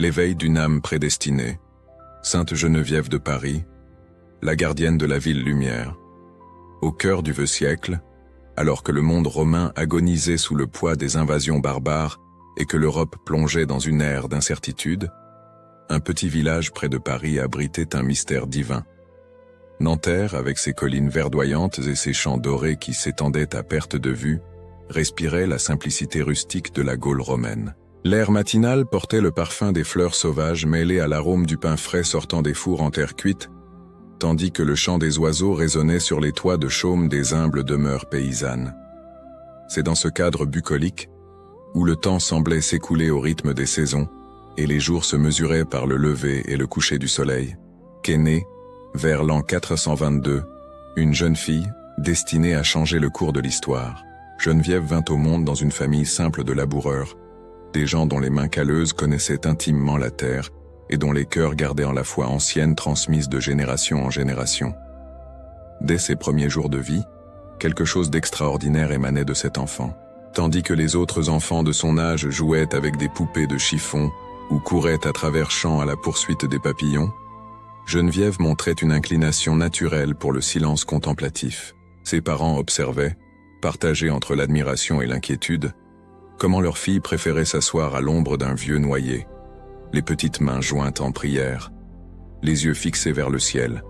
L'éveil d'une âme prédestinée, Sainte Geneviève de Paris, la gardienne de la ville lumière. Au cœur du vieux siècle, alors que le monde romain agonisait sous le poids des invasions barbares et que l'Europe plongeait dans une ère d'incertitude, un petit village près de Paris abritait un mystère divin. Nanterre, avec ses collines verdoyantes et ses champs dorés qui s'étendaient à perte de vue, respirait la simplicité rustique de la Gaule romaine. L'air matinal portait le parfum des fleurs sauvages mêlé à l'arôme du pain frais sortant des fours en terre cuite, tandis que le chant des oiseaux résonnait sur les toits de chaume des humbles demeures paysannes. C'est dans ce cadre bucolique, où le temps semblait s'écouler au rythme des saisons, et les jours se mesuraient par le lever et le coucher du soleil, qu'est née, vers l'an 422, une jeune fille destinée à changer le cours de l'histoire. Geneviève vint au monde dans une famille simple de laboureurs, des gens dont les mains calleuses connaissaient intimement la terre et dont les cœurs gardaient en la foi ancienne transmise de génération en génération. Dès ses premiers jours de vie, quelque chose d'extraordinaire émanait de cet enfant. Tandis que les autres enfants de son âge jouaient avec des poupées de chiffon ou couraient à travers champs à la poursuite des papillons, Geneviève montrait une inclination naturelle pour le silence contemplatif. Ses parents observaient, partagés entre l'admiration et l'inquiétude, comment leur fille préférait s'asseoir à l'ombre d'un vieux noyer, les petites mains jointes en prière, les yeux fixés vers le ciel,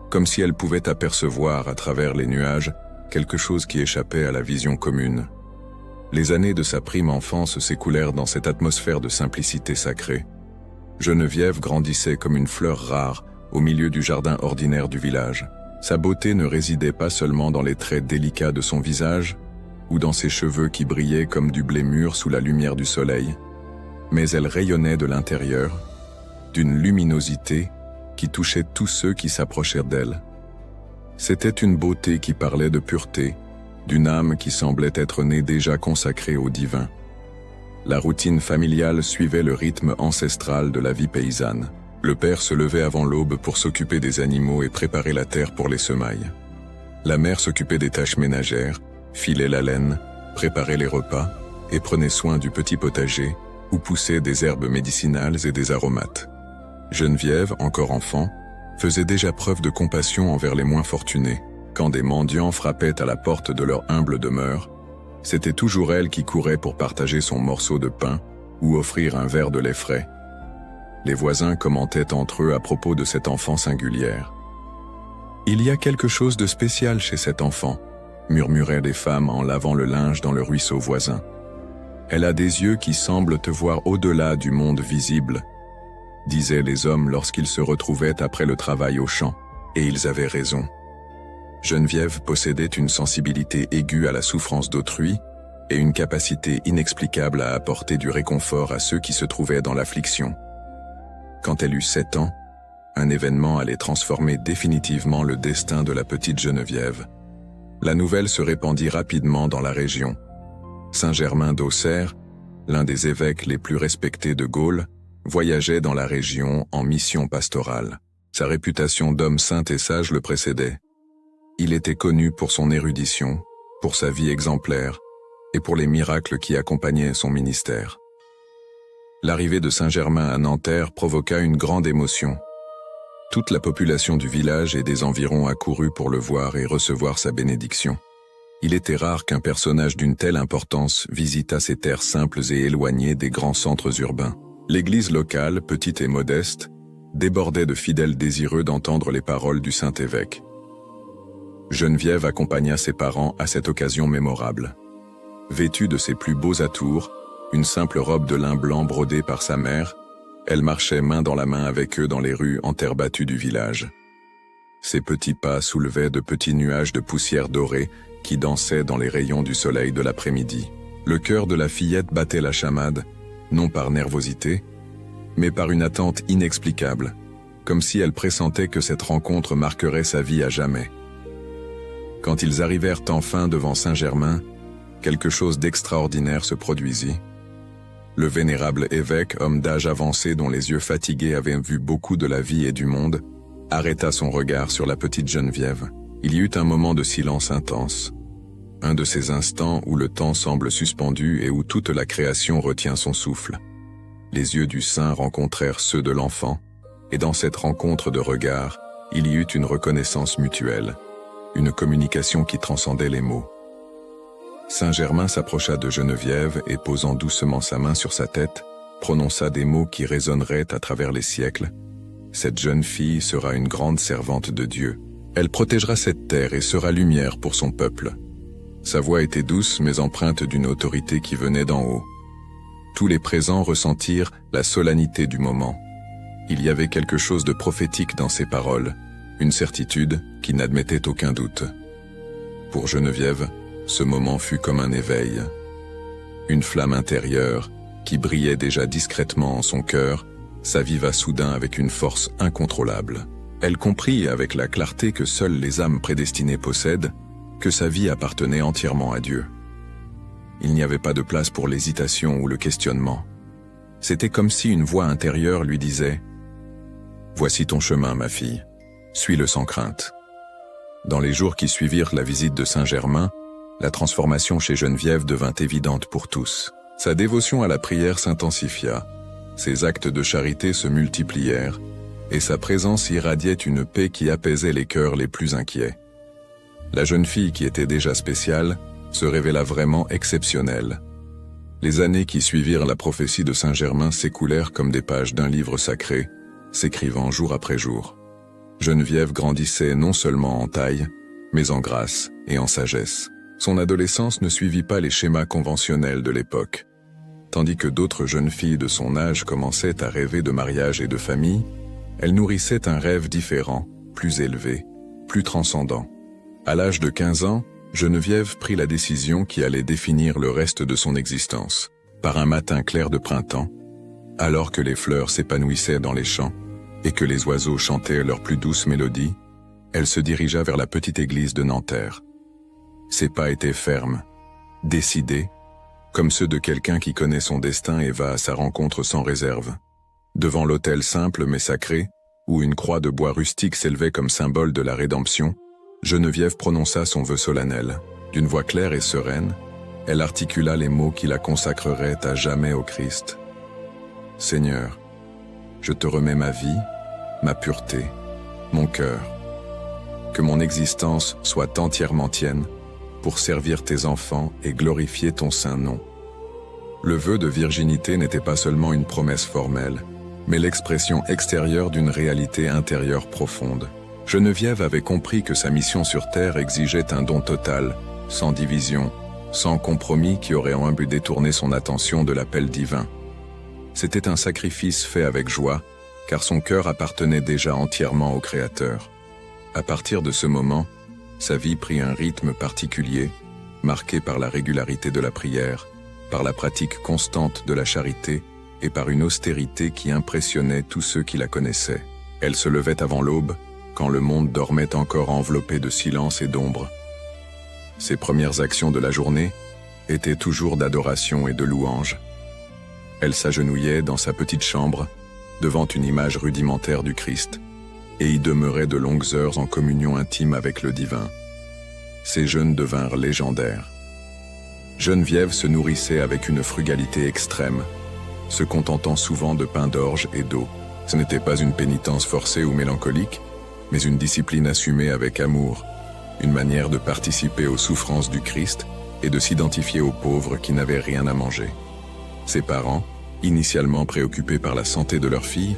comme si elle pouvait apercevoir à travers les nuages quelque chose qui échappait à la vision commune. Les années de sa prime enfance s'écoulèrent dans cette atmosphère de simplicité sacrée. Geneviève grandissait comme une fleur rare au milieu du jardin ordinaire du village. Sa beauté ne résidait pas seulement dans les traits délicats de son visage ou dans ses cheveux qui brillaient comme du blé mûr sous la lumière du soleil, mais elle rayonnait de l'intérieur, d'une luminosité qui touchait tous ceux qui s'approchèrent d'elle. C'était une beauté qui parlait de pureté, d'une âme qui semblait être née déjà consacrée au divin. La routine familiale suivait le rythme ancestral de la vie paysanne. Le père se levait avant l'aube pour s'occuper des animaux et préparer la terre pour les semailles. La mère s'occupait des tâches ménagères, filait la laine, préparait les repas et prenait soin du petit potager où poussaient des herbes médicinales et des aromates. Geneviève, encore enfant, faisait déjà preuve de compassion envers les moins fortunés. Quand des mendiants frappaient à la porte de leur humble demeure, c'était toujours elle qui courait pour partager son morceau de pain ou offrir un verre de lait frais. Les voisins commentaient entre eux à propos de cette enfant singulière. « Il y a quelque chose de spécial chez cet enfant », murmuraient les femmes en lavant le linge dans le ruisseau voisin. « Elle a des yeux qui semblent te voir au-delà du monde visible », disaient les hommes lorsqu'ils se retrouvaient après le travail au champ, et ils avaient raison. Geneviève possédait une sensibilité aiguë à la souffrance d'autrui et une capacité inexplicable à apporter du réconfort à ceux qui se trouvaient dans l'affliction. Quand elle eut 7 ans, un événement allait transformer définitivement le destin de la petite Geneviève. La nouvelle se répandit rapidement dans la région. Saint-Germain d'Auxerre, l'un des évêques les plus respectés de Gaule, voyageait dans la région en mission pastorale. Sa réputation d'homme saint et sage le précédait. Il était connu pour son érudition, pour sa vie exemplaire et pour les miracles qui accompagnaient son ministère. L'arrivée de Saint-Germain à Nanterre provoqua une grande émotion. Toute la population du village et des environs accourut pour le voir et recevoir sa bénédiction. Il était rare qu'un personnage d'une telle importance visitât ces terres simples et éloignées des grands centres urbains. L'église locale, petite et modeste, débordait de fidèles désireux d'entendre les paroles du Saint-Évêque. Geneviève accompagna ses parents à cette occasion mémorable. Vêtue de ses plus beaux atours, une simple robe de lin blanc brodée par sa mère, elle marchait main dans la main avec eux dans les rues en terre battue du village. Ses petits pas soulevaient de petits nuages de poussière dorée qui dansaient dans les rayons du soleil de l'après-midi. Le cœur de la fillette battait la chamade, non par nervosité, mais par une attente inexplicable, comme si elle pressentait que cette rencontre marquerait sa vie à jamais. Quand ils arrivèrent enfin devant Saint-Germain, quelque chose d'extraordinaire se produisit. Le vénérable évêque, homme d'âge avancé dont les yeux fatigués avaient vu beaucoup de la vie et du monde, arrêta son regard sur la petite Geneviève. Il y eut un moment de silence intense. Un de ces instants où le temps semble suspendu et où toute la création retient son souffle. Les yeux du saint rencontrèrent ceux de l'enfant, et dans cette rencontre de regards, il y eut une reconnaissance mutuelle, une communication qui transcendait les mots. Saint Germain s'approcha de Geneviève et posant doucement sa main sur sa tête, prononça des mots qui résonneraient à travers les siècles. Cette jeune fille sera une grande servante de Dieu. Elle protégera cette terre et sera lumière pour son peuple. Sa voix était douce mais empreinte d'une autorité qui venait d'en haut. Tous les présents ressentirent la solennité du moment. Il y avait quelque chose de prophétique dans ces paroles, une certitude qui n'admettait aucun doute. Pour Geneviève, ce moment fut comme un éveil. Une flamme intérieure, qui brillait déjà discrètement en son cœur, s'aviva soudain avec une force incontrôlable. Elle comprit avec la clarté que seules les âmes prédestinées possèdent, que sa vie appartenait entièrement à Dieu. Il n'y avait pas de place pour l'hésitation ou le questionnement. C'était comme si une voix intérieure lui disait « Voici ton chemin, ma fille, suis-le sans crainte ». Dans les jours qui suivirent la visite de Saint-Germain, la transformation chez Geneviève devint évidente pour tous. Sa dévotion à la prière s'intensifia, ses actes de charité se multiplièrent, et sa présence irradiait une paix qui apaisait les cœurs les plus inquiets. La jeune fille qui était déjà spéciale se révéla vraiment exceptionnelle. Les années qui suivirent la prophétie de Saint-Germain s'écoulèrent comme des pages d'un livre sacré, s'écrivant jour après jour. Geneviève grandissait non seulement en taille, mais en grâce et en sagesse. Son adolescence ne suivit pas les schémas conventionnels de l'époque. Tandis que d'autres jeunes filles de son âge commençaient à rêver de mariage et de famille, elle nourrissait un rêve différent, plus élevé, plus transcendant. À l'âge de 15 ans, Geneviève prit la décision qui allait définir le reste de son existence. Par un matin clair de printemps, alors que les fleurs s'épanouissaient dans les champs et que les oiseaux chantaient leurs plus douces mélodies, elle se dirigea vers la petite église de Nanterre. Ses pas étaient fermes, décidés, comme ceux de quelqu'un qui connaît son destin et va à sa rencontre sans réserve. Devant l'autel simple mais sacré, où une croix de bois rustique s'élevait comme symbole de la rédemption, Geneviève prononça son vœu solennel. D'une voix claire et sereine, elle articula les mots qui la consacreraient à jamais au Christ. « Seigneur, je te remets ma vie, ma pureté, mon cœur. Que mon existence soit entièrement tienne, pour servir tes enfants et glorifier ton saint nom. » Le vœu de virginité n'était pas seulement une promesse formelle, mais l'expression extérieure d'une réalité intérieure profonde. Geneviève avait compris que sa mission sur Terre exigeait un don total, sans division, sans compromis qui aurait en but détourné son attention de l'appel divin. C'était un sacrifice fait avec joie, car son cœur appartenait déjà entièrement au Créateur. À partir de ce moment, sa vie prit un rythme particulier, marqué par la régularité de la prière, par la pratique constante de la charité et par une austérité qui impressionnait tous ceux qui la connaissaient. Elle se levait avant l'aube, quand le monde dormait encore enveloppé de silence et d'ombre. Ses premières actions de la journée étaient toujours d'adoration et de louange. Elle s'agenouillait dans sa petite chambre, devant une image rudimentaire du Christ, et y demeurait de longues heures en communion intime avec le divin. Ces jeûnes devinrent légendaires. Geneviève se nourrissait avec une frugalité extrême, se contentant souvent de pain d'orge et d'eau. Ce n'était pas une pénitence forcée ou mélancolique, mais une discipline assumée avec amour, une manière de participer aux souffrances du Christ et de s'identifier aux pauvres qui n'avaient rien à manger. Ses parents, initialement préoccupés par la santé de leur fille,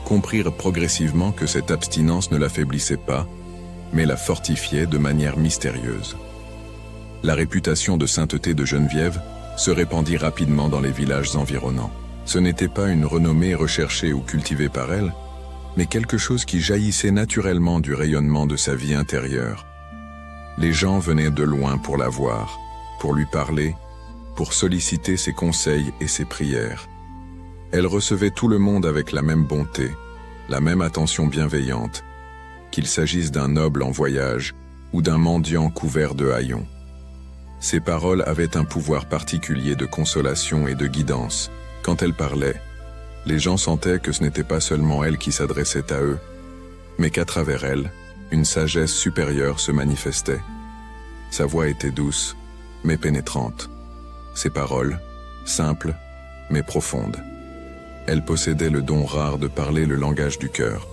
comprirent progressivement que cette abstinence ne l'affaiblissait pas, mais la fortifiait de manière mystérieuse. La réputation de sainteté de Geneviève se répandit rapidement dans les villages environnants. Ce n'était pas une renommée recherchée ou cultivée par elle, mais quelque chose qui jaillissait naturellement du rayonnement de sa vie intérieure. Les gens venaient de loin pour la voir, pour lui parler, pour solliciter ses conseils et ses prières. Elle recevait tout le monde avec la même bonté, la même attention bienveillante, qu'il s'agisse d'un noble en voyage ou d'un mendiant couvert de haillons. Ses paroles avaient un pouvoir particulier de consolation et de guidance. Quand elle parlait, les gens sentaient que ce n'était pas seulement elle qui s'adressait à eux, mais qu'à travers elle, une sagesse supérieure se manifestait. Sa voix était douce, mais pénétrante. Ses paroles, simples, mais profondes. Elle possédait le don rare de parler le langage du cœur,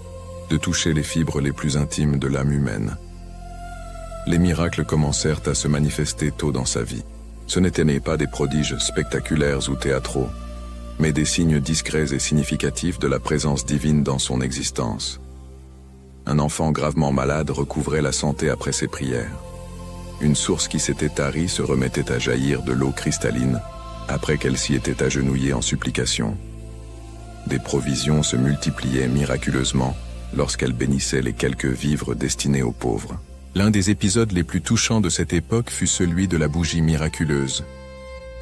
de toucher les fibres les plus intimes de l'âme humaine. Les miracles commencèrent à se manifester tôt dans sa vie. Ce n'étaient pas des prodiges spectaculaires ou théâtraux, mais des signes discrets et significatifs de la présence divine dans son existence. Un enfant gravement malade recouvrait la santé après ses prières. Une source qui s'était tarie se remettait à jaillir de l'eau cristalline après qu'elle s'y était agenouillée en supplication. Des provisions se multipliaient miraculeusement lorsqu'elle bénissait les quelques vivres destinés aux pauvres. L'un des épisodes les plus touchants de cette époque fut celui de la bougie miraculeuse.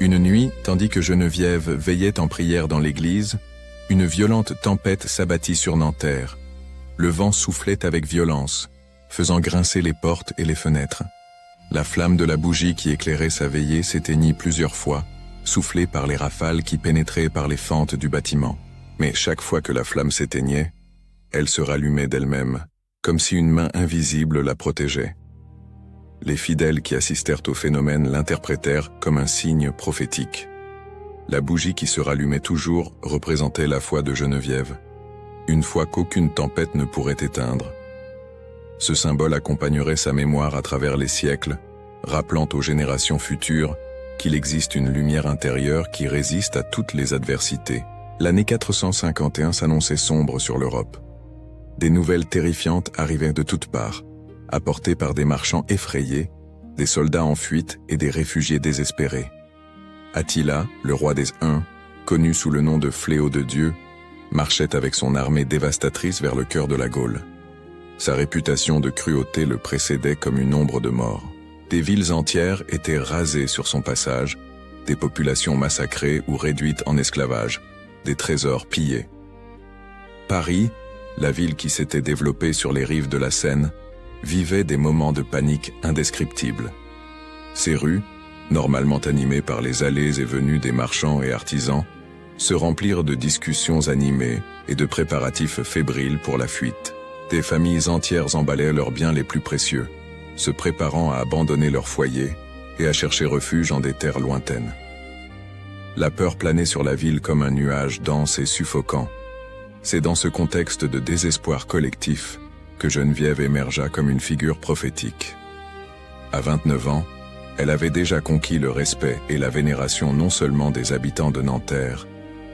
Une nuit, tandis que Geneviève veillait en prière dans l'église, une violente tempête s'abattit sur Nanterre. Le vent soufflait avec violence, faisant grincer les portes et les fenêtres. La flamme de la bougie qui éclairait sa veillée s'éteignit plusieurs fois, soufflée par les rafales qui pénétraient par les fentes du bâtiment. Mais chaque fois que la flamme s'éteignait, elle se rallumait d'elle-même, comme si une main invisible la protégeait. Les fidèles qui assistèrent au phénomène l'interprétèrent comme un signe prophétique. La bougie qui se rallumait toujours représentait la foi de Geneviève, une foi qu'aucune tempête ne pourrait éteindre. Ce symbole accompagnerait sa mémoire à travers les siècles, rappelant aux générations futures qu'il existe une lumière intérieure qui résiste à toutes les adversités. L'année 451 s'annonçait sombre sur l'Europe. Des nouvelles terrifiantes arrivaient de toutes parts, apportées par des marchands effrayés, des soldats en fuite et des réfugiés désespérés. Attila, le roi des Huns, connu sous le nom de Fléau de Dieu, marchait avec son armée dévastatrice vers le cœur de la Gaule. Sa réputation de cruauté le précédait comme une ombre de mort. Des villes entières étaient rasées sur son passage, des populations massacrées ou réduites en esclavage, des trésors pillés. Paris, la ville qui s'était développée sur les rives de la Seine, vivait des moments de panique indescriptibles. Ses rues, normalement animées par les allées et venues des marchands et artisans, se remplirent de discussions animées et de préparatifs fébriles pour la fuite. Des familles entières emballaient leurs biens les plus précieux, se préparant à abandonner leur foyer et à chercher refuge en des terres lointaines. La peur planait sur la ville comme un nuage dense et suffocant. C'est dans ce contexte de désespoir collectif que Geneviève émergea comme une figure prophétique. À 29 ans, elle avait déjà conquis le respect et la vénération non seulement des habitants de Nanterre,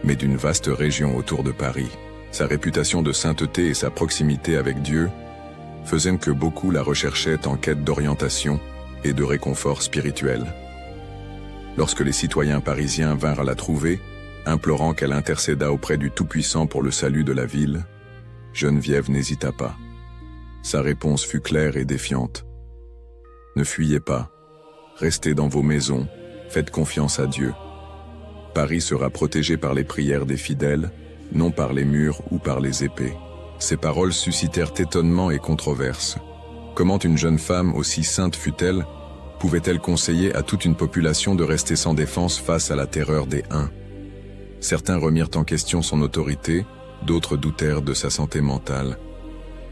mais d'une vaste région autour de Paris. Sa réputation de sainteté et sa proximité avec Dieu faisaient que beaucoup la recherchaient en quête d'orientation et de réconfort spirituel. Lorsque les citoyens parisiens vinrent la trouver, implorant qu'elle intercédât auprès du Tout-Puissant pour le salut de la ville, Geneviève n'hésita pas. Sa réponse fut claire et défiante. « Ne fuyez pas, restez dans vos maisons, faites confiance à Dieu. Paris sera protégé par les prières des fidèles, non par les murs ou par les épées. » Ces paroles suscitèrent étonnement et controverse. Comment une jeune femme, aussi sainte fût-elle, pouvait-elle conseiller à toute une population de rester sans défense face à la terreur des Huns? Certains remirent en question son autorité, d'autres doutèrent de sa santé mentale.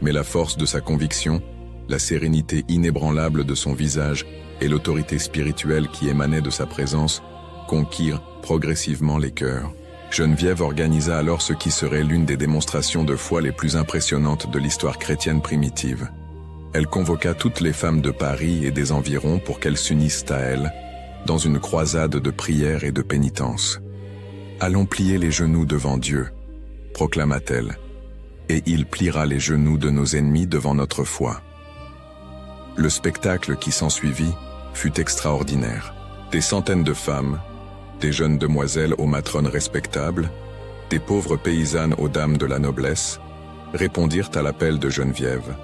Mais la force de sa conviction, la sérénité inébranlable de son visage et l'autorité spirituelle qui émanait de sa présence conquirent progressivement les cœurs. Geneviève organisa alors ce qui serait l'une des démonstrations de foi les plus impressionnantes de l'histoire chrétienne primitive. Elle convoqua toutes les femmes de Paris et des environs pour qu'elles s'unissent à elle, dans une croisade de prière et de pénitence. « Allons plier les genoux devant Dieu », proclama-t-elle, « et il pliera les genoux de nos ennemis devant notre foi. » Le spectacle qui s'ensuivit fut extraordinaire. Des centaines de femmes, des jeunes demoiselles aux matrones respectables, des pauvres paysannes aux dames de la noblesse, répondirent à l'appel de Geneviève.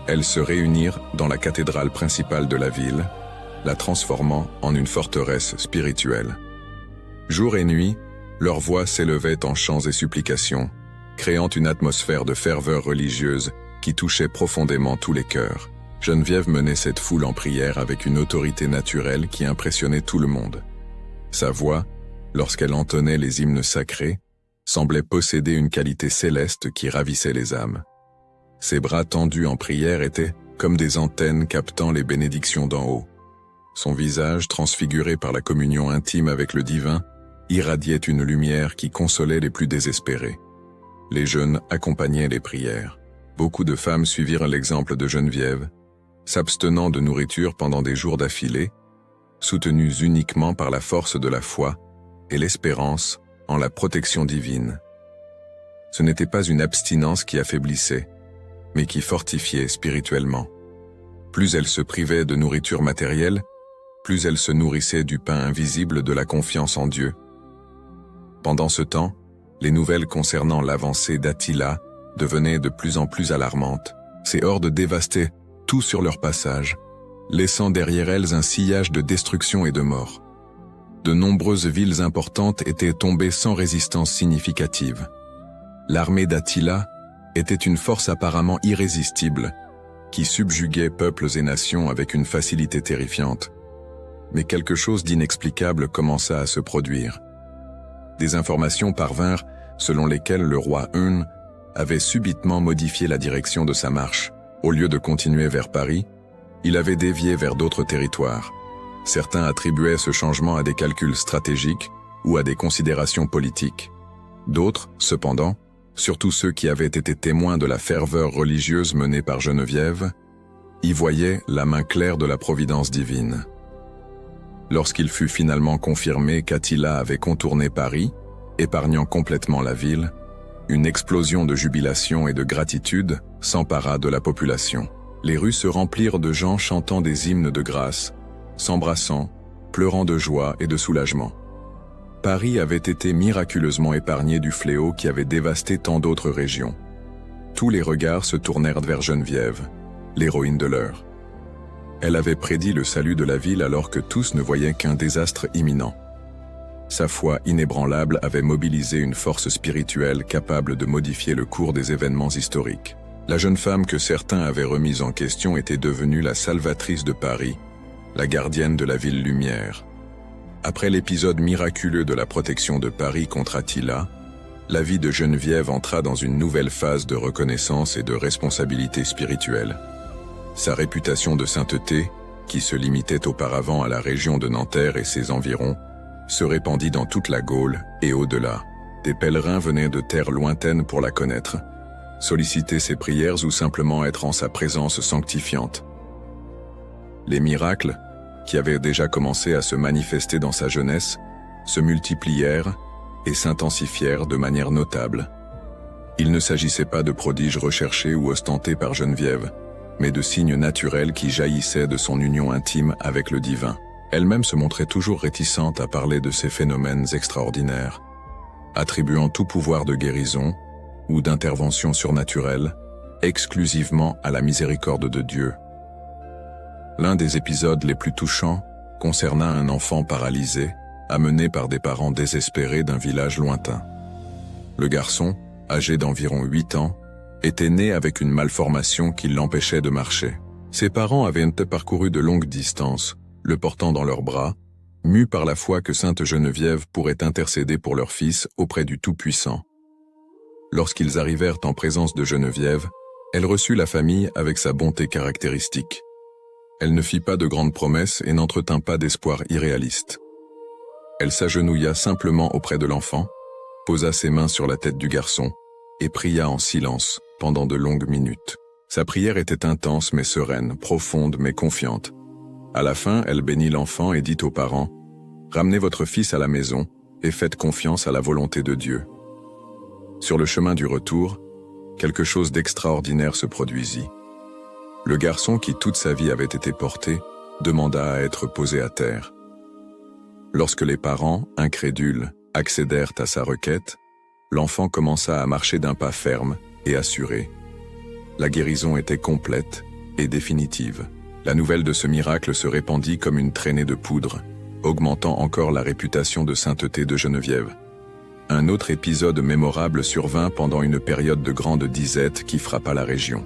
Elles se réunirent dans la cathédrale principale de la ville, la transformant en une forteresse spirituelle. Jour et nuit, leurs voix s'élevaient en chants et supplications, créant une atmosphère de ferveur religieuse qui touchait profondément tous les cœurs. Geneviève menait cette foule en prière avec une autorité naturelle qui impressionnait tout le monde. Sa voix, lorsqu'elle entonnait les hymnes sacrés, semblait posséder une qualité céleste qui ravissait les âmes. Ses bras tendus en prière étaient comme des antennes captant les bénédictions d'en haut. Son visage, transfiguré par la communion intime avec le divin, irradiait une lumière qui consolait les plus désespérés. Les jeûnes accompagnaient les prières. Beaucoup de femmes suivirent l'exemple de Geneviève, s'abstenant de nourriture pendant des jours d'affilée, soutenues uniquement par la force de la foi et l'espérance en la protection divine. Ce n'était pas une abstinence qui affaiblissait, mais qui fortifiait spirituellement. Plus elle se privait de nourriture matérielle, plus elle se nourrissait du pain invisible de la confiance en Dieu. Pendant ce temps, les nouvelles concernant l'avancée d'Attila devenaient de plus en plus alarmantes. Ces hordes dévastaient tout sur leur passage, laissant derrière elles un sillage de destruction et de mort. De nombreuses villes importantes étaient tombées sans résistance significative. L'armée d'Attila était une force apparemment irrésistible, qui subjuguait peuples et nations avec une facilité terrifiante. Mais quelque chose d'inexplicable commença à se produire. Des informations parvinrent selon lesquelles le roi Hun avait subitement modifié la direction de sa marche. Au lieu de continuer vers Paris, il avait dévié vers d'autres territoires. Certains attribuaient ce changement à des calculs stratégiques ou à des considérations politiques. D'autres, cependant, surtout ceux qui avaient été témoins de la ferveur religieuse menée par Geneviève, y voyaient la main claire de la providence divine. Lorsqu'il fut finalement confirmé qu'Attila avait contourné Paris, épargnant complètement la ville, une explosion de jubilation et de gratitude s'empara de la population. Les rues se remplirent de gens chantant des hymnes de grâce, s'embrassant, pleurant de joie et de soulagement. Paris avait été miraculeusement épargné du fléau qui avait dévasté tant d'autres régions. Tous les regards se tournèrent vers Geneviève, l'héroïne de l'heure. Elle avait prédit le salut de la ville alors que tous ne voyaient qu'un désastre imminent. Sa foi inébranlable avait mobilisé une force spirituelle capable de modifier le cours des événements historiques. La jeune femme que certains avaient remise en question était devenue la salvatrice de Paris, la gardienne de la ville lumière. Après l'épisode miraculeux de la protection de Paris contre Attila, la vie de Geneviève entra dans une nouvelle phase de reconnaissance et de responsabilité spirituelle. Sa réputation de sainteté, qui se limitait auparavant à la région de Nanterre et ses environs, se répandit dans toute la Gaule et au-delà. Des pèlerins venaient de terres lointaines pour la connaître, solliciter ses prières ou simplement être en sa présence sanctifiante. Les miracles, qui avaient déjà commencé à se manifester dans sa jeunesse, se multiplièrent et s'intensifièrent de manière notable. Il ne s'agissait pas de prodiges recherchés ou ostentés par Geneviève, mais de signes naturels qui jaillissaient de son union intime avec le divin. Elle-même se montrait toujours réticente à parler de ces phénomènes extraordinaires, attribuant tout pouvoir de guérison ou d'intervention surnaturelle exclusivement à la miséricorde de Dieu. L'un des épisodes les plus touchants concerna un enfant paralysé, amené par des parents désespérés d'un village lointain. Le garçon, âgé d'environ 8 ans, était né avec une malformation qui l'empêchait de marcher. Ses parents avaient parcouru de longues distances, le portant dans leurs bras, mus par la foi que Sainte Geneviève pourrait intercéder pour leur fils auprès du Tout-Puissant. Lorsqu'ils arrivèrent en présence de Geneviève, elle reçut la famille avec sa bonté caractéristique. Elle ne fit pas de grandes promesses et n'entretint pas d'espoir irréaliste. Elle s'agenouilla simplement auprès de l'enfant, posa ses mains sur la tête du garçon et pria en silence pendant de longues minutes. Sa prière était intense mais sereine, profonde mais confiante. À la fin, elle bénit l'enfant et dit aux parents « Ramenez votre fils à la maison et faites confiance à la volonté de Dieu. » Sur le chemin du retour, quelque chose d'extraordinaire se produisit. Le garçon qui toute sa vie avait été porté demanda à être posé à terre. Lorsque les parents, incrédules, accédèrent à sa requête, l'enfant commença à marcher d'un pas ferme et assuré. La guérison était complète et définitive. La nouvelle de ce miracle se répandit comme une traînée de poudre, augmentant encore la réputation de sainteté de Geneviève. Un autre épisode mémorable survint pendant une période de grande disette qui frappa la région.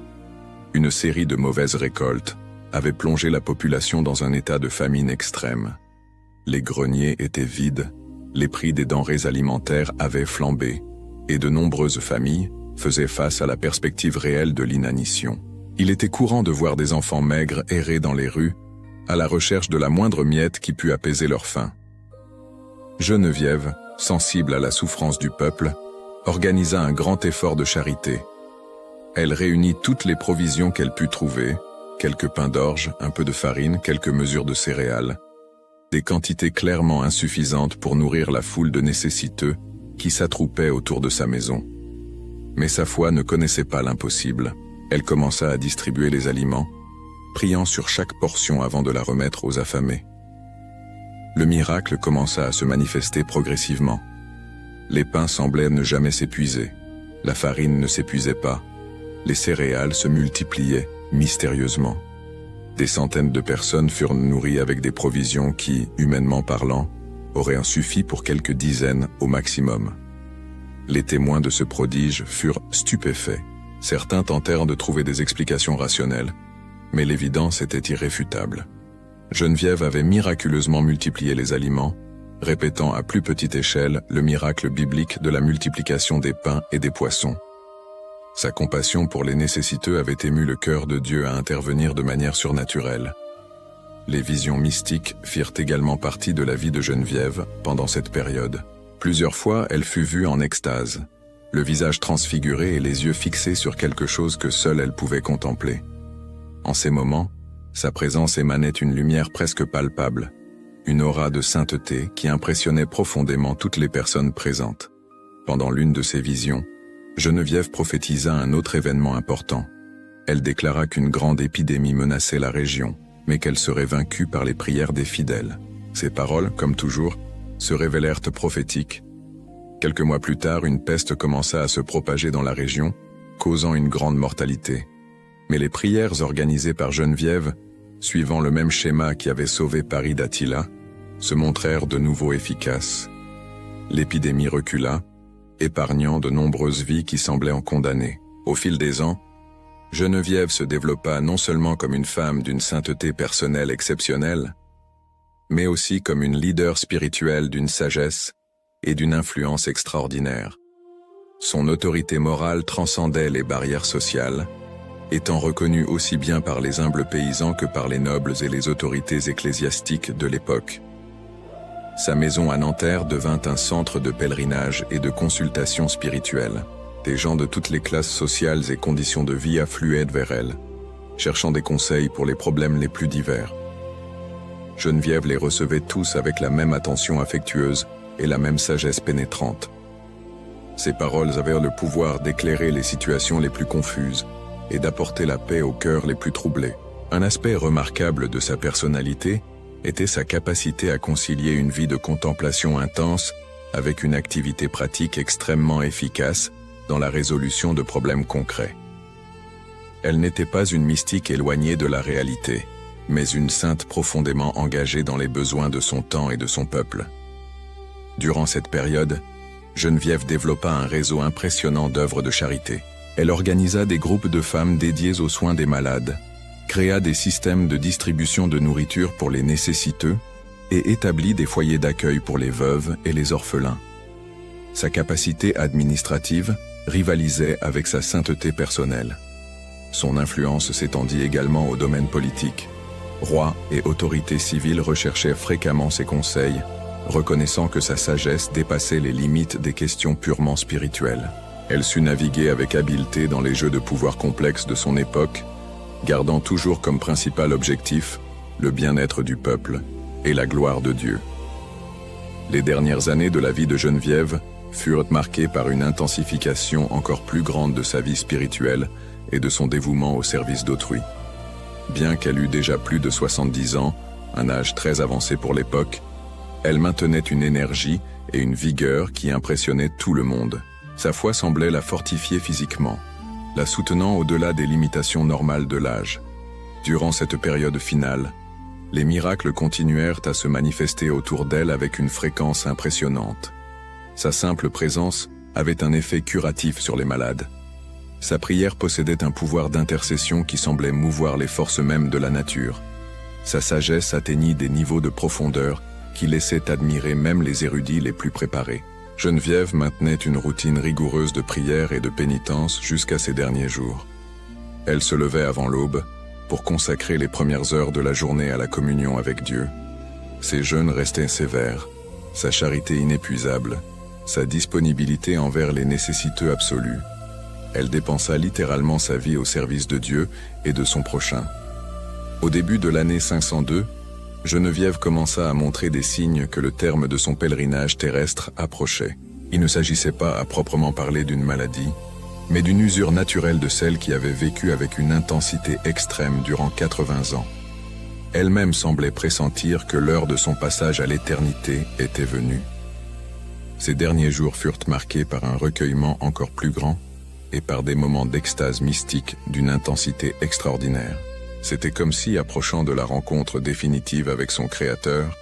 Une série de mauvaises récoltes avait plongé la population dans un état de famine extrême. Les greniers étaient vides, les prix des denrées alimentaires avaient flambé, et de nombreuses familles faisaient face à la perspective réelle de l'inanition. Il était courant de voir des enfants maigres errer dans les rues, à la recherche de la moindre miette qui pût apaiser leur faim. Geneviève, sensible à la souffrance du peuple, organisa un grand effort de charité. Elle réunit toutes les provisions qu'elle put trouver, quelques pains d'orge, un peu de farine, quelques mesures de céréales, des quantités clairement insuffisantes pour nourrir la foule de nécessiteux qui s'attroupaient autour de sa maison. Mais sa foi ne connaissait pas l'impossible. Elle commença à distribuer les aliments, priant sur chaque portion avant de la remettre aux affamés. Le miracle commença à se manifester progressivement. Les pains semblaient ne jamais s'épuiser, la farine ne s'épuisait pas, les céréales se multipliaient mystérieusement. Des centaines de personnes furent nourries avec des provisions qui, humainement parlant, auraient en suffi pour quelques dizaines au maximum. Les témoins de ce prodige furent stupéfaits. Certains tentèrent de trouver des explications rationnelles, mais l'évidence était irréfutable. Geneviève avait miraculeusement multiplié les aliments, répétant à plus petite échelle le miracle biblique de la multiplication des pains et des poissons. Sa compassion pour les nécessiteux avait ému le cœur de Dieu à intervenir de manière surnaturelle. Les visions mystiques firent également partie de la vie de Geneviève pendant cette période. Plusieurs fois, elle fut vue en extase, le visage transfiguré et les yeux fixés sur quelque chose que seule elle pouvait contempler. En ces moments, sa présence émanait une lumière presque palpable, une aura de sainteté qui impressionnait profondément toutes les personnes présentes. Pendant l'une de ces visions, Geneviève prophétisa un autre événement important. Elle déclara qu'une grande épidémie menaçait la région, mais qu'elle serait vaincue par les prières des fidèles. Ces paroles, comme toujours, se révélèrent prophétiques. Quelques mois plus tard, une peste commença à se propager dans la région, causant une grande mortalité. Mais les prières organisées par Geneviève, suivant le même schéma qui avait sauvé Paris d'Attila, se montrèrent de nouveau efficaces. L'épidémie recula, épargnant de nombreuses vies qui semblaient en condamner. Au fil des ans, Geneviève se développa non seulement comme une femme d'une sainteté personnelle exceptionnelle, mais aussi comme une leader spirituelle d'une sagesse et d'une influence extraordinaire. Son autorité morale transcendait les barrières sociales, étant reconnue aussi bien par les humbles paysans que par les nobles et les autorités ecclésiastiques de l'époque. Sa maison à Nanterre devint un centre de pèlerinage et de consultation spirituelle. Des gens de toutes les classes sociales et conditions de vie affluaient vers elle, cherchant des conseils pour les problèmes les plus divers. Geneviève les recevait tous avec la même attention affectueuse et la même sagesse pénétrante. Ses paroles avaient le pouvoir d'éclairer les situations les plus confuses et d'apporter la paix aux cœurs les plus troublés. Un aspect remarquable de sa personnalité était sa capacité à concilier une vie de contemplation intense avec une activité pratique extrêmement efficace dans la résolution de problèmes concrets. Elle n'était pas une mystique éloignée de la réalité, mais une sainte profondément engagée dans les besoins de son temps et de son peuple. Durant cette période, Geneviève développa un réseau impressionnant d'œuvres de charité. Elle organisa des groupes de femmes dédiés aux soins des malades, créa des systèmes de distribution de nourriture pour les nécessiteux et établit des foyers d'accueil pour les veuves et les orphelins. Sa capacité administrative rivalisait avec sa sainteté personnelle. Son influence s'étendit également au domaine politique. Rois et autorités civiles recherchaient fréquemment ses conseils, reconnaissant que sa sagesse dépassait les limites des questions purement spirituelles. Elle sut naviguer avec habileté dans les jeux de pouvoir complexes de son époque, gardant toujours comme principal objectif le bien-être du peuple et la gloire de Dieu. Les dernières années de la vie de Geneviève furent marquées par une intensification encore plus grande de sa vie spirituelle et de son dévouement au service d'autrui. Bien qu'elle eût déjà plus de 70 ans, un âge très avancé pour l'époque, elle maintenait une énergie et une vigueur qui impressionnaient tout le monde. Sa foi semblait la fortifier physiquement, la soutenant au-delà des limitations normales de l'âge. Durant cette période finale, les miracles continuèrent à se manifester autour d'elle avec une fréquence impressionnante. Sa simple présence avait un effet curatif sur les malades. Sa prière possédait un pouvoir d'intercession qui semblait mouvoir les forces mêmes de la nature. Sa sagesse atteignit des niveaux de profondeur qui laissaient admirer même les érudits les plus préparés. Geneviève maintenait une routine rigoureuse de prière et de pénitence jusqu'à ses derniers jours. Elle se levait avant l'aube pour consacrer les premières heures de la journée à la communion avec Dieu. Ses jeûnes restaient sévères, sa charité inépuisable, sa disponibilité envers les nécessiteux absolus. Elle dépensa littéralement sa vie au service de Dieu et de son prochain. Au début de l'année 502, Geneviève commença à montrer des signes que le terme de son pèlerinage terrestre approchait. Il ne s'agissait pas à proprement parler d'une maladie, mais d'une usure naturelle de celle qui avait vécu avec une intensité extrême durant 80 ans. Elle-même semblait pressentir que l'heure de son passage à l'éternité était venue. Ces derniers jours furent marqués par un recueillement encore plus grand et par des moments d'extase mystique d'une intensité extraordinaire. C'était comme si, approchant de la rencontre définitive avec son Créateur,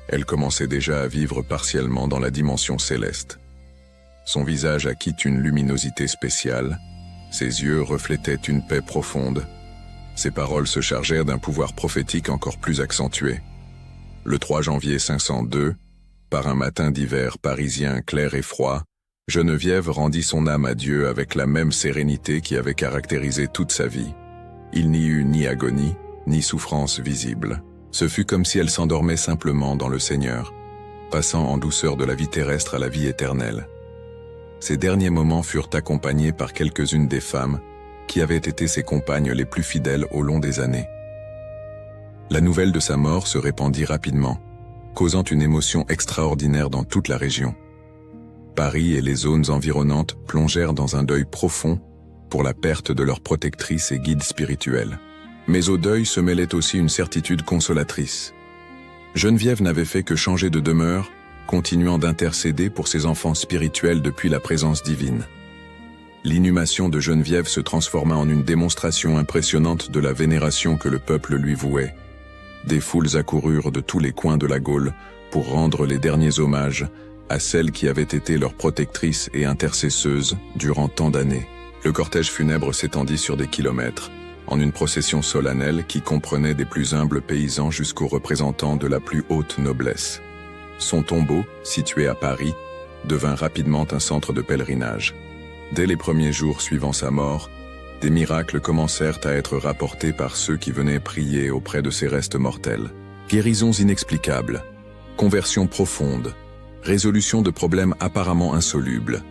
elle commençait déjà à vivre partiellement dans la dimension céleste. Son visage acquit une luminosité spéciale, ses yeux reflétaient une paix profonde, ses paroles se chargèrent d'un pouvoir prophétique encore plus accentué. Le 3 janvier 502, par un matin d'hiver parisien clair et froid, Geneviève rendit son âme à Dieu avec la même sérénité qui avait caractérisé toute sa vie. Il n'y eut ni agonie, ni souffrance visible. Ce fut comme si elle s'endormait simplement dans le Seigneur, passant en douceur de la vie terrestre à la vie éternelle. Ces derniers moments furent accompagnés par quelques-unes des femmes qui avaient été ses compagnes les plus fidèles au long des années. La nouvelle de sa mort se répandit rapidement, causant une émotion extraordinaire dans toute la région. Paris et les zones environnantes plongèrent dans un deuil profond pour la perte de leur protectrice et guide spirituelle. Mais au deuil se mêlait aussi une certitude consolatrice. Geneviève n'avait fait que changer de demeure, continuant d'intercéder pour ses enfants spirituels depuis la présence divine. L'inhumation de Geneviève se transforma en une démonstration impressionnante de la vénération que le peuple lui vouait. Des foules accoururent de tous les coins de la Gaule pour rendre les derniers hommages à celle qui avait été leur protectrice et intercesseuse durant tant d'années. Le cortège funèbre s'étendit sur des kilomètres, en une procession solennelle qui comprenait des plus humbles paysans jusqu'aux représentants de la plus haute noblesse. Son tombeau, situé à Paris, devint rapidement un centre de pèlerinage. Dès les premiers jours suivant sa mort, des miracles commencèrent à être rapportés par ceux qui venaient prier auprès de ses restes mortels. Guérisons inexplicables, conversions profondes, résolution de problèmes apparemment insolubles.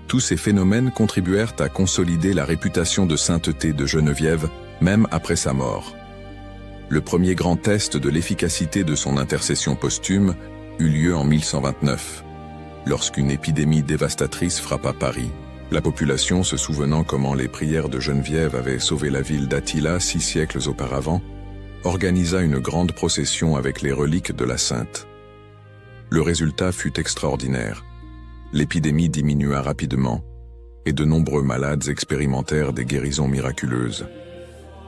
Tous ces phénomènes contribuèrent à consolider la réputation de sainteté de Geneviève, même après sa mort. Le premier grand test de l'efficacité de son intercession posthume eut lieu en 1129, lorsqu'une épidémie dévastatrice frappa Paris. La population, se souvenant comment les prières de Geneviève avaient sauvé la ville d'Attila 6 siècles auparavant, organisa une grande procession avec les reliques de la sainte. Le résultat fut extraordinaire. L'épidémie diminua rapidement, et de nombreux malades expérimentèrent des guérisons miraculeuses.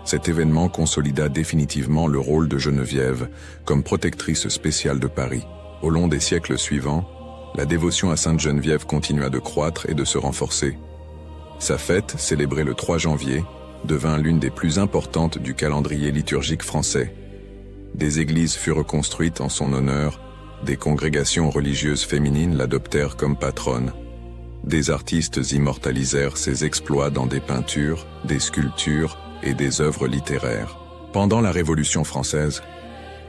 Cet événement consolida définitivement le rôle de Geneviève comme protectrice spéciale de Paris. Au long des siècles suivants, la dévotion à Sainte Geneviève continua de croître et de se renforcer. Sa fête, célébrée le 3 janvier, devint l'une des plus importantes du calendrier liturgique français. Des églises furent construites en son honneur, des congrégations religieuses féminines l'adoptèrent comme patronne. Des artistes immortalisèrent ses exploits dans des peintures, des sculptures et des œuvres littéraires. Pendant la Révolution française,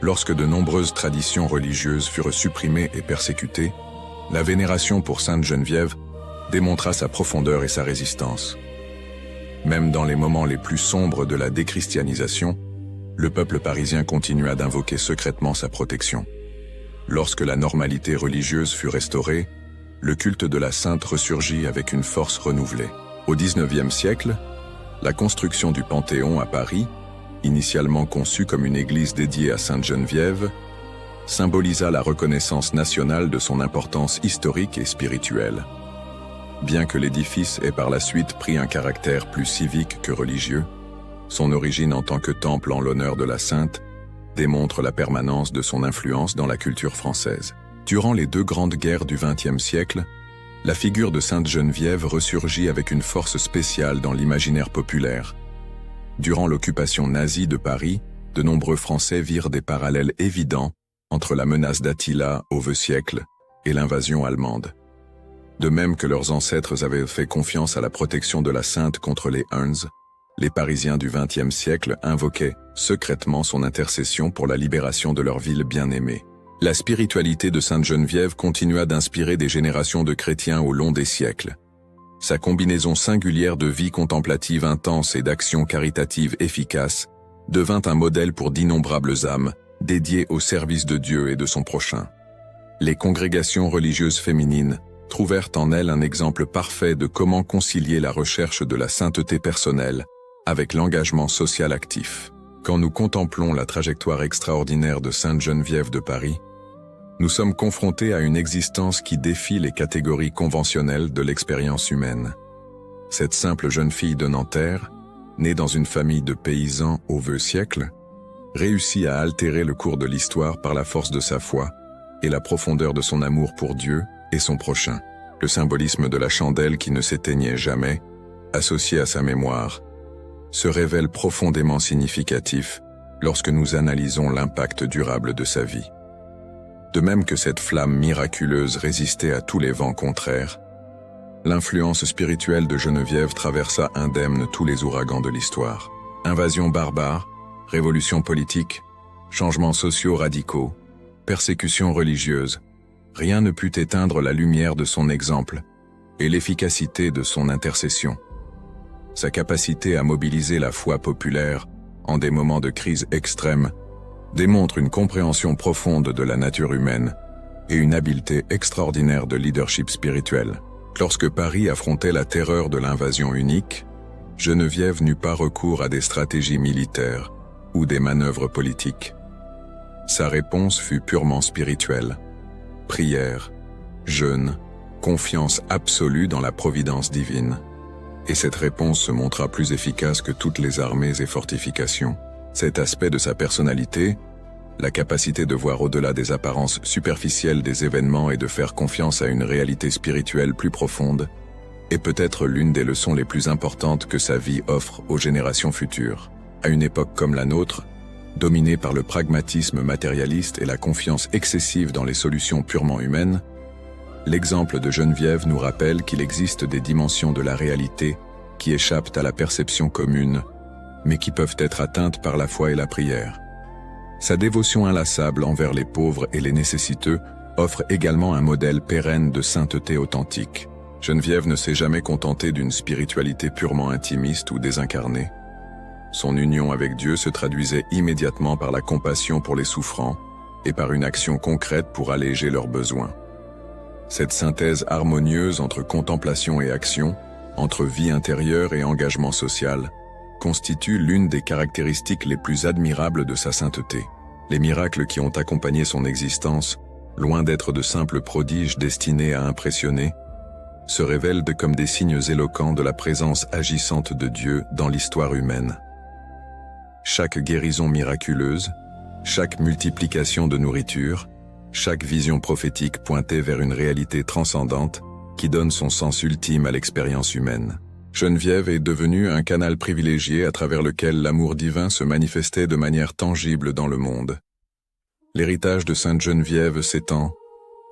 lorsque de nombreuses traditions religieuses furent supprimées et persécutées, la vénération pour Sainte Geneviève démontra sa profondeur et sa résistance. Même dans les moments les plus sombres de la déchristianisation, le peuple parisien continua d'invoquer secrètement sa protection. Lorsque la normalité religieuse fut restaurée, le culte de la sainte ressurgit avec une force renouvelée. Au XIXe siècle, la construction du Panthéon à Paris, initialement conçue comme une église dédiée à Sainte Geneviève, symbolisa la reconnaissance nationale de son importance historique et spirituelle. Bien que l'édifice ait par la suite pris un caractère plus civique que religieux, son origine en tant que temple en l'honneur de la sainte démontre la permanence de son influence dans la culture française. Durant les 2 grandes guerres du XXe siècle, la figure de Sainte Geneviève ressurgit avec une force spéciale dans l'imaginaire populaire. Durant l'occupation nazie de Paris, de nombreux Français virent des parallèles évidents entre la menace d'Attila au vieux siècle et l'invasion allemande. De même que leurs ancêtres avaient fait confiance à la protection de la sainte contre les Huns, les Parisiens du XXe siècle invoquaient secrètement son intercession pour la libération de leur ville bien-aimée. La spiritualité de Sainte Geneviève continua d'inspirer des générations de chrétiens au long des siècles. Sa combinaison singulière de vie contemplative intense et d'action caritative efficace devint un modèle pour d'innombrables âmes dédiées au service de Dieu et de son prochain. Les congrégations religieuses féminines trouvèrent en elle un exemple parfait de comment concilier la recherche de la sainteté personnelle avec l'engagement social actif. Quand nous contemplons la trajectoire extraordinaire de Sainte Geneviève de Paris, nous sommes confrontés à une existence qui défie les catégories conventionnelles de l'expérience humaine. Cette simple jeune fille de Nanterre, née dans une famille de paysans au vieux siècle, réussit à altérer le cours de l'histoire par la force de sa foi et la profondeur de son amour pour Dieu et son prochain. Le symbolisme de la chandelle qui ne s'éteignait jamais, associé à sa mémoire, se révèle profondément significatif lorsque nous analysons l'impact durable de sa vie. De même que cette flamme miraculeuse résistait à tous les vents contraires, l'influence spirituelle de Geneviève traversa indemne tous les ouragans de l'histoire. Invasions barbares, révolutions politiques, changements sociaux radicaux, persécutions religieuses, rien ne put éteindre la lumière de son exemple et l'efficacité de son intercession. Sa capacité à mobiliser la foi populaire en des moments de crise extrême démontre une compréhension profonde de la nature humaine et une habileté extraordinaire de leadership spirituel. Lorsque Paris affrontait la terreur de l'invasion unique, Geneviève n'eut pas recours à des stratégies militaires ou des manœuvres politiques. Sa réponse fut purement spirituelle. Prière, jeûne, confiance absolue dans la providence divine. Et cette réponse se montra plus efficace que toutes les armées et fortifications. Cet aspect de sa personnalité, la capacité de voir au-delà des apparences superficielles des événements et de faire confiance à une réalité spirituelle plus profonde, est peut-être l'une des leçons les plus importantes que sa vie offre aux générations futures. À une époque comme la nôtre, dominée par le pragmatisme matérialiste et la confiance excessive dans les solutions purement humaines, l'exemple de Geneviève nous rappelle qu'il existe des dimensions de la réalité qui échappent à la perception commune, mais qui peuvent être atteintes par la foi et la prière. Sa dévotion inlassable envers les pauvres et les nécessiteux offre également un modèle pérenne de sainteté authentique. Geneviève ne s'est jamais contentée d'une spiritualité purement intimiste ou désincarnée. Son union avec Dieu se traduisait immédiatement par la compassion pour les souffrants et par une action concrète pour alléger leurs besoins. Cette synthèse harmonieuse entre contemplation et action, entre vie intérieure et engagement social, constitue l'une des caractéristiques les plus admirables de sa sainteté. Les miracles qui ont accompagné son existence, loin d'être de simples prodiges destinés à impressionner, se révèlent comme des signes éloquents de la présence agissante de Dieu dans l'histoire humaine. Chaque guérison miraculeuse, chaque multiplication de nourriture, chaque vision prophétique pointait vers une réalité transcendante qui donne son sens ultime à l'expérience humaine. Geneviève est devenue un canal privilégié à travers lequel l'amour divin se manifestait de manière tangible dans le monde. L'héritage de Sainte Geneviève s'étend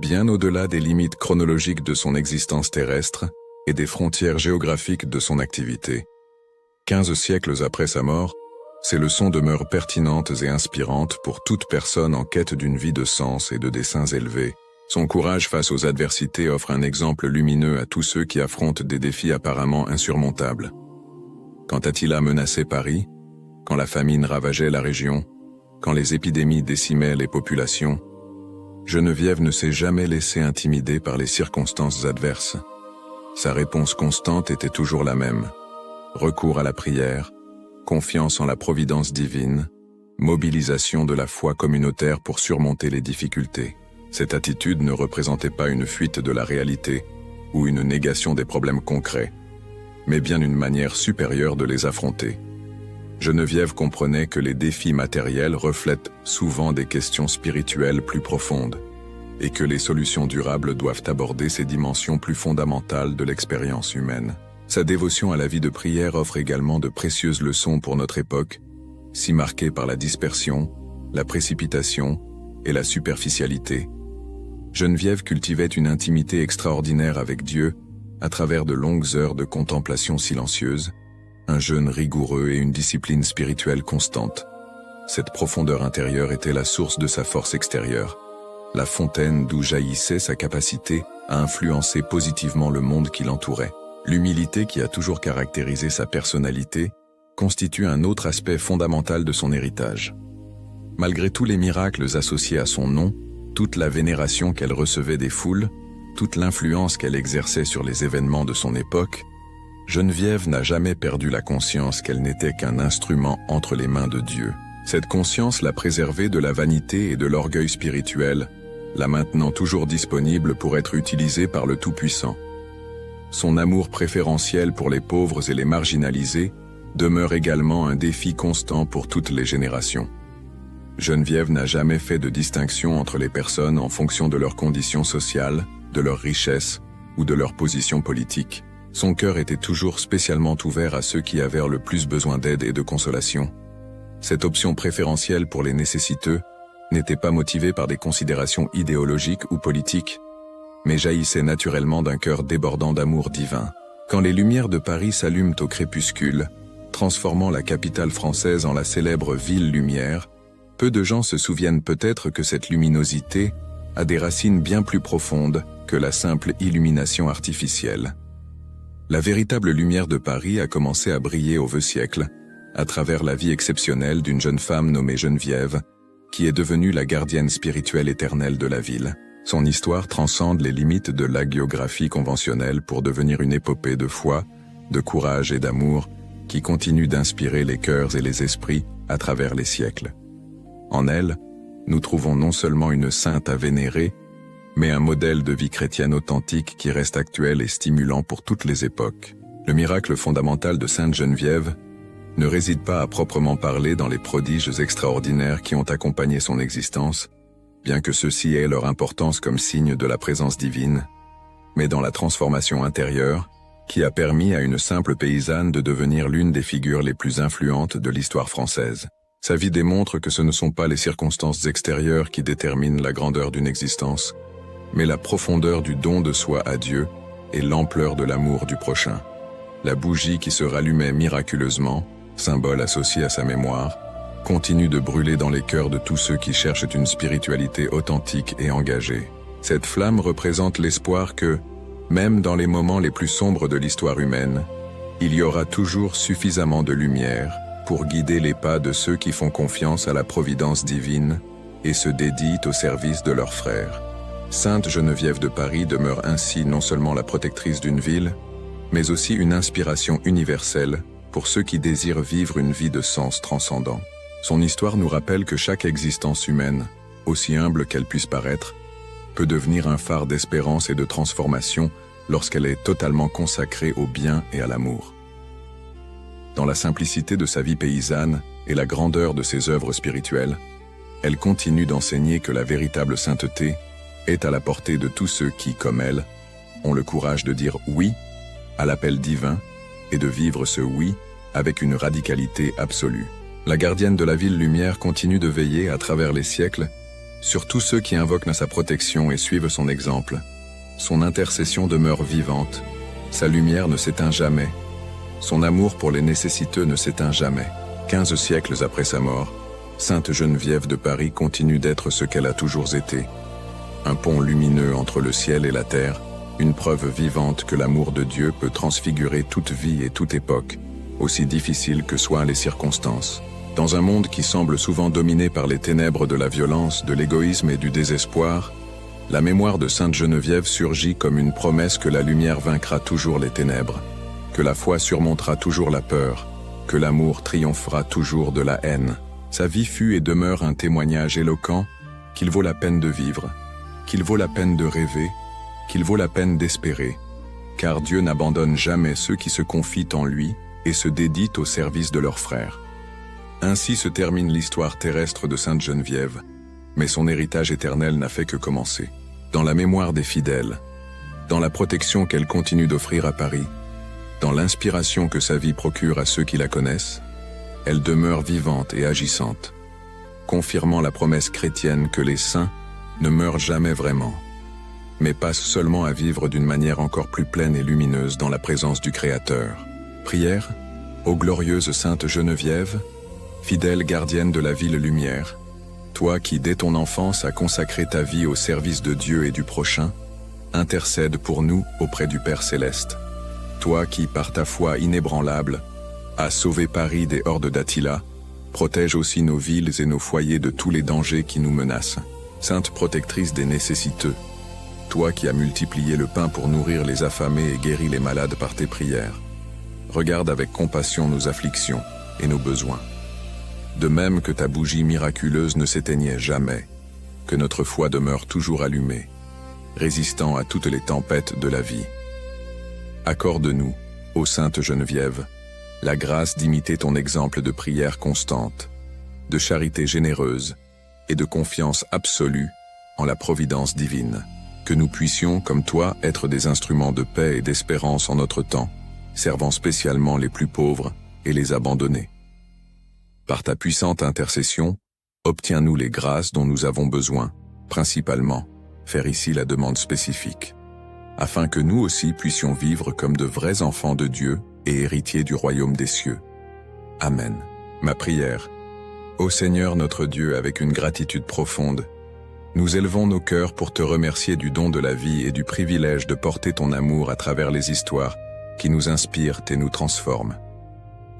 bien au-delà des limites chronologiques de son existence terrestre et des frontières géographiques de son activité. 15 siècles après sa mort, ses leçons demeurent pertinentes et inspirantes pour toute personne en quête d'une vie de sens et de desseins élevés. Son courage face aux adversités offre un exemple lumineux à tous ceux qui affrontent des défis apparemment insurmontables. Quand Attila menaçait Paris, quand la famine ravageait la région, quand les épidémies décimaient les populations, Geneviève ne s'est jamais laissée intimider par les circonstances adverses. Sa réponse constante était toujours la même. Recours à la prière, confiance en la providence divine, mobilisation de la foi communautaire pour surmonter les difficultés. Cette attitude ne représentait pas une fuite de la réalité ou une négation des problèmes concrets, mais bien une manière supérieure de les affronter. Geneviève comprenait que les défis matériels reflètent souvent des questions spirituelles plus profondes, et que les solutions durables doivent aborder ces dimensions plus fondamentales de l'expérience humaine. Sa dévotion à la vie de prière offre également de précieuses leçons pour notre époque, si marquée par la dispersion, la précipitation et la superficialité. Geneviève cultivait une intimité extraordinaire avec Dieu à travers de longues heures de contemplation silencieuse, un jeûne rigoureux et une discipline spirituelle constante. Cette profondeur intérieure était la source de sa force extérieure. la fontaine d'où jaillissait sa capacité à influencer positivement le monde qui l'entourait. L'humilité qui a toujours caractérisé sa personnalité constitue un autre aspect fondamental de son héritage. Malgré tous les miracles associés à son nom, toute la vénération qu'elle recevait des foules, toute l'influence qu'elle exerçait sur les événements de son époque, Geneviève n'a jamais perdu la conscience qu'elle n'était qu'un instrument entre les mains de Dieu. Cette conscience l'a préservée de la vanité et de l'orgueil spirituel, la maintenant toujours disponible pour être utilisée par le Tout-Puissant. Son amour préférentiel pour les pauvres et les marginalisés demeure également un défi constant pour toutes les générations. Geneviève n'a jamais fait de distinction entre les personnes en fonction de leurs conditions sociales, de leur richesse ou de leur position politique. Son cœur était toujours spécialement ouvert à ceux qui avaient le plus besoin d'aide et de consolation. Cette option préférentielle pour les nécessiteux n'était pas motivée par des considérations idéologiques ou politiques, mais jaillissait naturellement d'un cœur débordant d'amour divin. Quand les lumières de Paris s'allument au crépuscule, transformant la capitale française en la célèbre ville lumière, peu de gens se souviennent peut-être que cette luminosité a des racines bien plus profondes que la simple illumination artificielle. La véritable lumière de Paris a commencé à briller au vieux siècle, à travers la vie exceptionnelle d'une jeune femme nommée Geneviève, qui est devenue la gardienne spirituelle éternelle de la ville. Son histoire transcende les limites de l'hagiographie conventionnelle pour devenir une épopée de foi, de courage et d'amour qui continue d'inspirer les cœurs et les esprits à travers les siècles. En elle, nous trouvons non seulement une sainte à vénérer, mais un modèle de vie chrétienne authentique qui reste actuel et stimulant pour toutes les époques. Le miracle fondamental de Sainte Geneviève ne réside pas à proprement parler dans les prodiges extraordinaires qui ont accompagné son existence, bien que ceux-ci aient leur importance comme signe de la présence divine, mais dans la transformation intérieure qui a permis à une simple paysanne de devenir l'une des figures les plus influentes de l'histoire française. Sa vie démontre que ce ne sont pas les circonstances extérieures qui déterminent la grandeur d'une existence, mais la profondeur du don de soi à Dieu et l'ampleur de l'amour du prochain. La bougie qui se rallumait miraculeusement, symbole associé à sa mémoire, continue de brûler dans les cœurs de tous ceux qui cherchent une spiritualité authentique et engagée. Cette flamme représente l'espoir que, même dans les moments les plus sombres de l'histoire humaine, il y aura toujours suffisamment de lumière pour guider les pas de ceux qui font confiance à la providence divine et se dédient au service de leurs frères. Sainte Geneviève de Paris demeure ainsi non seulement la protectrice d'une ville, mais aussi une inspiration universelle pour ceux qui désirent vivre une vie de sens transcendant. Son histoire nous rappelle que chaque existence humaine, aussi humble qu'elle puisse paraître, peut devenir un phare d'espérance et de transformation lorsqu'elle est totalement consacrée au bien et à l'amour. Dans la simplicité de sa vie paysanne et la grandeur de ses œuvres spirituelles, elle continue d'enseigner que la véritable sainteté est à la portée de tous ceux qui, comme elle, ont le courage de dire oui à l'appel divin et de vivre ce oui avec une radicalité absolue. La gardienne de la ville lumière continue de veiller à travers les siècles sur tous ceux qui invoquent sa protection et suivent son exemple. Son intercession demeure vivante, sa lumière ne s'éteint jamais, son amour pour les nécessiteux ne s'éteint jamais. 15 siècles après sa mort, Sainte Geneviève de Paris continue d'être ce qu'elle a toujours été. Un pont lumineux entre le ciel et la terre, une preuve vivante que l'amour de Dieu peut transfigurer toute vie et toute époque, aussi difficiles que soient les circonstances. Dans un monde qui semble souvent dominé par les ténèbres de la violence, de l'égoïsme et du désespoir, la mémoire de Sainte Geneviève surgit comme une promesse que la lumière vaincra toujours les ténèbres, que la foi surmontera toujours la peur, que l'amour triomphera toujours de la haine. Sa vie fut et demeure un témoignage éloquent qu'il vaut la peine de vivre, qu'il vaut la peine de rêver, qu'il vaut la peine d'espérer, car Dieu n'abandonne jamais ceux qui se confient en lui et se dédient au service de leurs frères. Ainsi se termine l'histoire terrestre de Sainte Geneviève, mais son héritage éternel n'a fait que commencer. Dans la mémoire des fidèles, dans la protection qu'elle continue d'offrir à Paris, dans l'inspiration que sa vie procure à ceux qui la connaissent, elle demeure vivante et agissante, confirmant la promesse chrétienne que les saints ne meurent jamais vraiment, mais passent seulement à vivre d'une manière encore plus pleine et lumineuse dans la présence du Créateur. Prière, ô glorieuse Sainte Geneviève, fidèle gardienne de la ville lumière, Toi qui, dès ton enfance, as consacré ta vie au service de Dieu et du prochain, intercède pour nous auprès du Père Céleste. Toi qui, par ta foi inébranlable, as sauvé Paris des hordes d'Attila, protège aussi nos villes et nos foyers de tous les dangers qui nous menacent. Sainte protectrice des nécessiteux, toi qui as multiplié le pain pour nourrir les affamés et guéri les malades par tes prières, regarde avec compassion nos afflictions et nos besoins. De même que ta bougie miraculeuse ne s'éteignait jamais, que notre foi demeure toujours allumée, résistant à toutes les tempêtes de la vie. Accorde-nous, ô Sainte Geneviève, la grâce d'imiter ton exemple de prière constante, de charité généreuse et de confiance absolue en la providence divine. Que nous puissions, comme toi, être des instruments de paix et d'espérance en notre temps, servant spécialement les plus pauvres et les abandonnés. Par ta puissante intercession, obtiens-nous les grâces dont nous avons besoin, principalement, faire ici la demande spécifique, afin que nous aussi puissions vivre comme de vrais enfants de Dieu et héritiers du royaume des cieux. Amen. Ma prière. Ô Seigneur notre Dieu, avec une gratitude profonde, nous élevons nos cœurs pour te remercier du don de la vie et du privilège de porter ton amour à travers les histoires qui nous inspirent et nous transforment.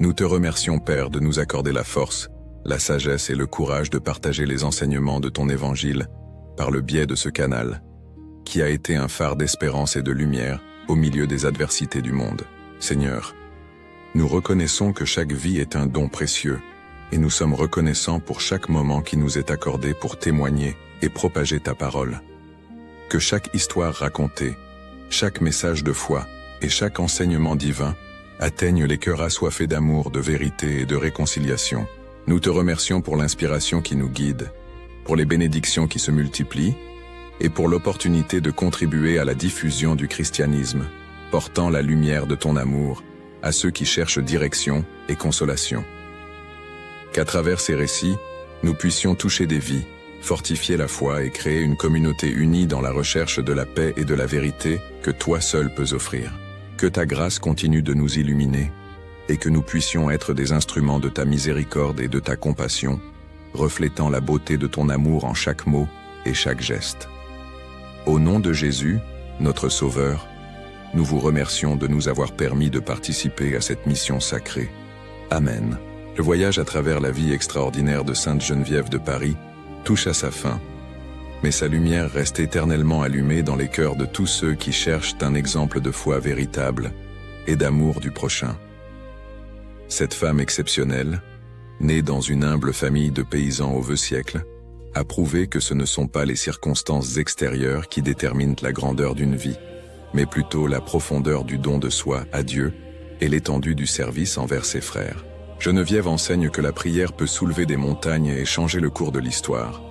Nous te remercions, Père, de nous accorder la force, la sagesse et le courage de partager les enseignements de ton évangile par le biais de ce canal, qui a été un phare d'espérance et de lumière au milieu des adversités du monde. Seigneur, nous reconnaissons que chaque vie est un don précieux, et nous sommes reconnaissants pour chaque moment qui nous est accordé pour témoigner et propager ta parole. Que chaque histoire racontée, chaque message de foi et chaque enseignement divin atteignent les cœurs assoiffés d'amour, de vérité et de réconciliation. Nous te remercions pour l'inspiration qui nous guide, pour les bénédictions qui se multiplient, et pour l'opportunité de contribuer à la diffusion du christianisme, portant la lumière de ton amour à ceux qui cherchent direction et consolation. Qu'à travers ces récits, nous puissions toucher des vies, fortifier la foi et créer une communauté unie dans la recherche de la paix et de la vérité que toi seul peux offrir. Que ta grâce continue de nous illuminer et que nous puissions être des instruments de ta miséricorde et de ta compassion, reflétant la beauté de ton amour en chaque mot et chaque geste. Au nom de Jésus, notre Sauveur, nous vous remercions de nous avoir permis de participer à cette mission sacrée. Amen. Le voyage à travers la vie extraordinaire de Sainte Geneviève de Paris touche à sa fin, mais sa lumière reste éternellement allumée dans les cœurs de tous ceux qui cherchent un exemple de foi véritable et d'amour du prochain. Cette femme exceptionnelle, née dans une humble famille de paysans au vieux siècle, a prouvé que ce ne sont pas les circonstances extérieures qui déterminent la grandeur d'une vie, mais plutôt la profondeur du don de soi à Dieu et l'étendue du service envers ses frères. Geneviève enseigne que la prière peut soulever des montagnes et changer le cours de l'histoire.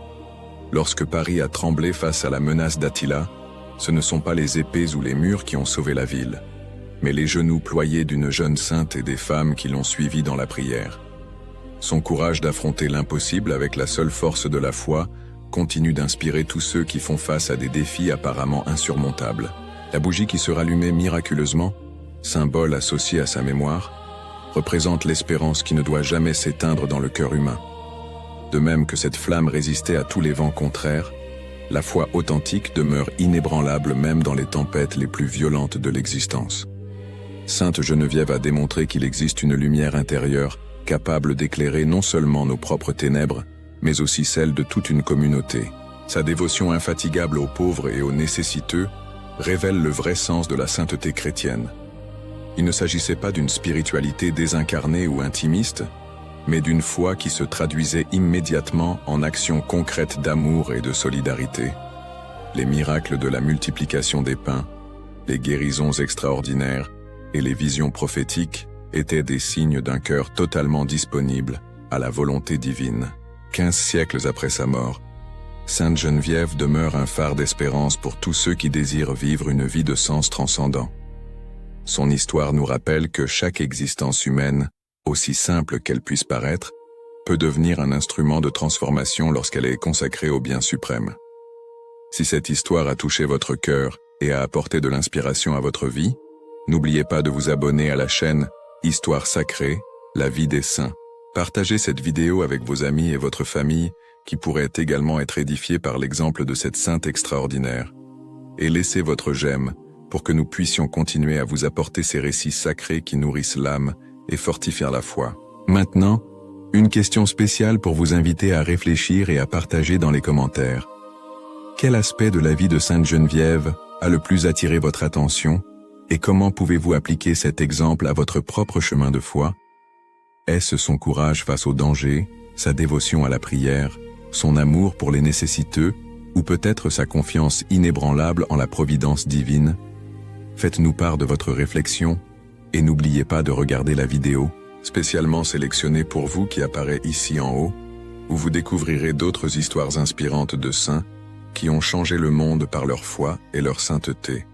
Lorsque Paris a tremblé face à la menace d'Attila, ce ne sont pas les épées ou les murs qui ont sauvé la ville, mais les genoux ployés d'une jeune sainte et des femmes qui l'ont suivie dans la prière. Son courage d'affronter l'impossible avec la seule force de la foi continue d'inspirer tous ceux qui font face à des défis apparemment insurmontables. La bougie qui se rallumait miraculeusement, symbole associé à sa mémoire, représente l'espérance qui ne doit jamais s'éteindre dans le cœur humain. De même que cette flamme résistait à tous les vents contraires, la foi authentique demeure inébranlable même dans les tempêtes les plus violentes de l'existence. Sainte Geneviève a démontré qu'il existe une lumière intérieure capable d'éclairer non seulement nos propres ténèbres, mais aussi celles de toute une communauté. Sa dévotion infatigable aux pauvres et aux nécessiteux révèle le vrai sens de la sainteté chrétienne. Il ne s'agissait pas d'une spiritualité désincarnée ou intimiste, mais d'une foi qui se traduisait immédiatement en actions concrètes d'amour et de solidarité. Les miracles de la multiplication des pains, les guérisons extraordinaires et les visions prophétiques étaient des signes d'un cœur totalement disponible à la volonté divine. 15 siècles après sa mort, Sainte Geneviève demeure un phare d'espérance pour tous ceux qui désirent vivre une vie de sens transcendant. Son histoire nous rappelle que chaque existence humaine, aussi simple qu'elle puisse paraître, peut devenir un instrument de transformation lorsqu'elle est consacrée au bien suprême. Si cette histoire a touché votre cœur et a apporté de l'inspiration à votre vie, n'oubliez pas de vous abonner à la chaîne Histoire sacrée, la vie des saints. Partagez cette vidéo avec vos amis et votre famille, qui pourraient également être édifiés par l'exemple de cette sainte extraordinaire. Et laissez votre j'aime pour que nous puissions continuer à vous apporter ces récits sacrés qui nourrissent l'âme et fortifient la foi. Maintenant, une question spéciale pour vous inviter à réfléchir et à partager dans les commentaires. Quel aspect de la vie de Sainte Geneviève a le plus attiré votre attention et comment pouvez-vous appliquer cet exemple à votre propre chemin de foi? Est-ce son courage face au danger, sa dévotion à la prière, son amour pour les nécessiteux ou peut-être sa confiance inébranlable en la providence divine? Faites-nous part de votre réflexion et n'oubliez pas de regarder la vidéo, spécialement sélectionnée pour vous qui apparaît ici en haut, où vous découvrirez d'autres histoires inspirantes de saints qui ont changé le monde par leur foi et leur sainteté.